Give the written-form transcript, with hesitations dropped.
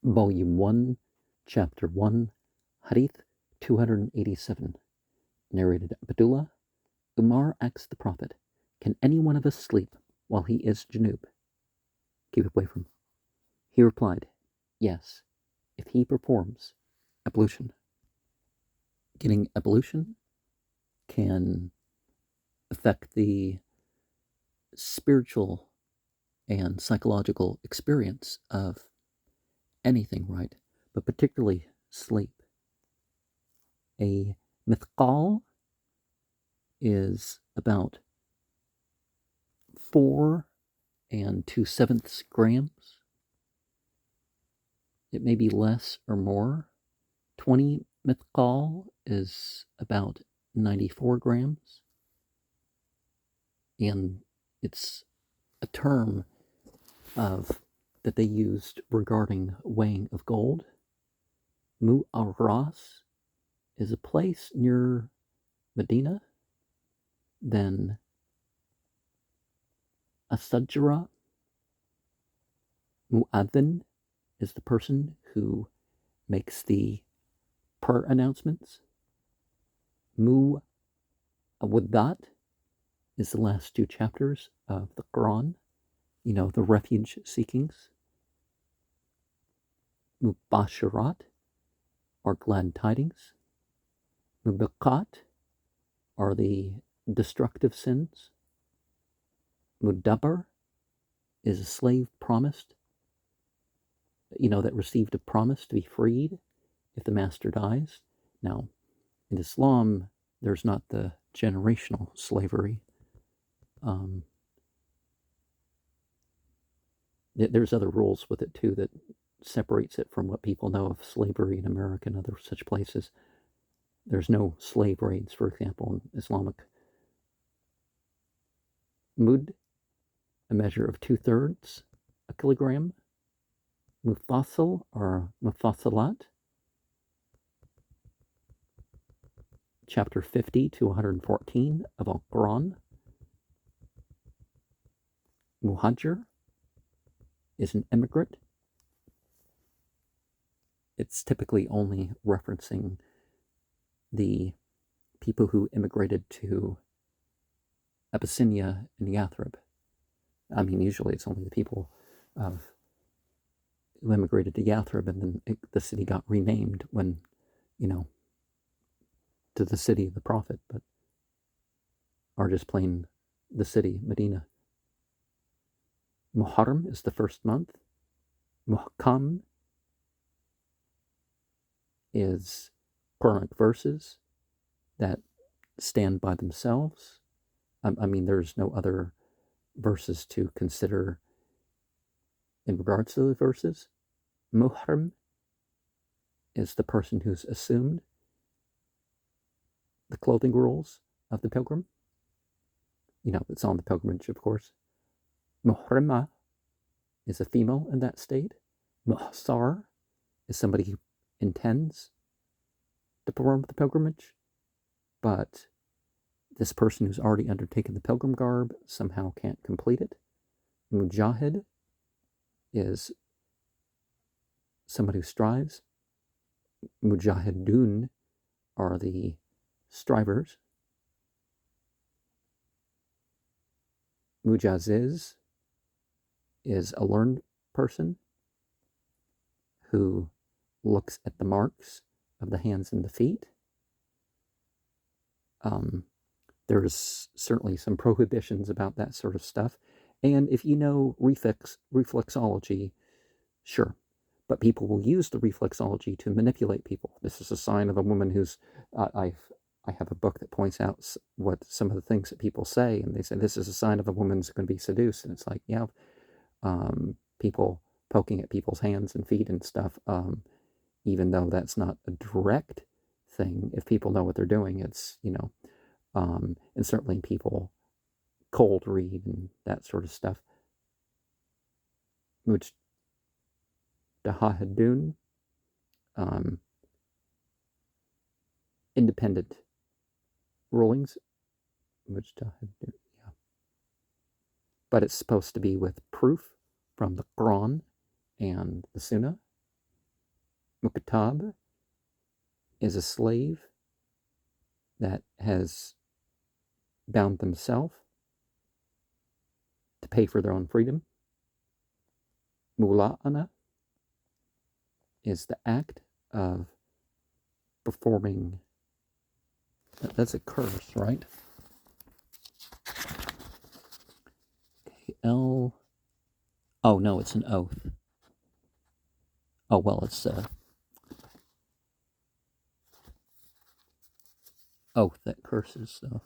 Volume 1, Chapter 1, Hadith 287. Narrated Abdullah. Umar asked the Prophet, "Can any one of us sleep while he is junub?" Keep away from. He replied, "Yes, if he performs ablution." Getting ablution can affect the spiritual and psychological experience of anything, right? But particularly sleep. A mithqal is about 4 2/7 grams. It may be less or more. 20 mithqal is about 94 grams. And it's a term that they used regarding weighing of gold. Mu'arras is a place near Medina. Then Asajra. Mu'adhin is the person who makes the prayer announcements. Mu'awwadat is the last 2 chapters of the Quran, the refuge seekings. Mubasharat are glad tidings. Mubiqat are the destructive sins. Mudabar is a slave promised, that received a promise to be freed if the master dies. Now, in Islam, there's not the generational slavery. There's other rules with it too that separates it from what people know of slavery in America and other such places. There's no slave raids, for example, in Islamic. Mud, a measure of 2/3 a kilogram. Mufassal or mufassalat, chapter 50 to 114 of Al-Quran. Muhajir is an immigrant. It's typically only referencing the people who immigrated to Abyssinia and Yathrib. Usually it's only the people who immigrated to Yathrib, and then the city got renamed when, to the city of the Prophet, but are just plain the city, Medina. Muharram is the first month. Muhkam is Quranic verses that stand by themselves. There's no other verses to consider in regards to the verses. Muhrim is the person who's assumed the clothing rules of the pilgrim. It's on the pilgrimage, of course. Muhrima is a female in that state. Muhsar is somebody who intends to perform the pilgrimage, but this person who's already undertaken the pilgrim garb somehow can't complete it. Mujahid is somebody who strives. Mujahidun are the strivers. Mujaziz is a learned person who looks at the marks of the hands and the feet. There's certainly some prohibitions about that sort of stuff. And if you know reflexology, sure. But people will use the reflexology to manipulate people. This is a sign of a woman who's, I have a book that points out what some of the things that people say, and they say this is a sign of a woman's going to be seduced. And it's like, people poking at people's hands and feet and stuff, even though that's not a direct thing. If people know what they're doing, it's, and certainly people cold read and that sort of stuff. Mujtahidun, independent rulings. Mujtahidun, yeah. But it's supposed to be with proof from the Quran and the Sunnah. Mukatab is a slave that has bound themselves to pay for their own freedom. Mula'ana is the act of performing. That's a curse, right? Okay, L. Oh, no, it's an oath. Oh, well, it's oath that curses, so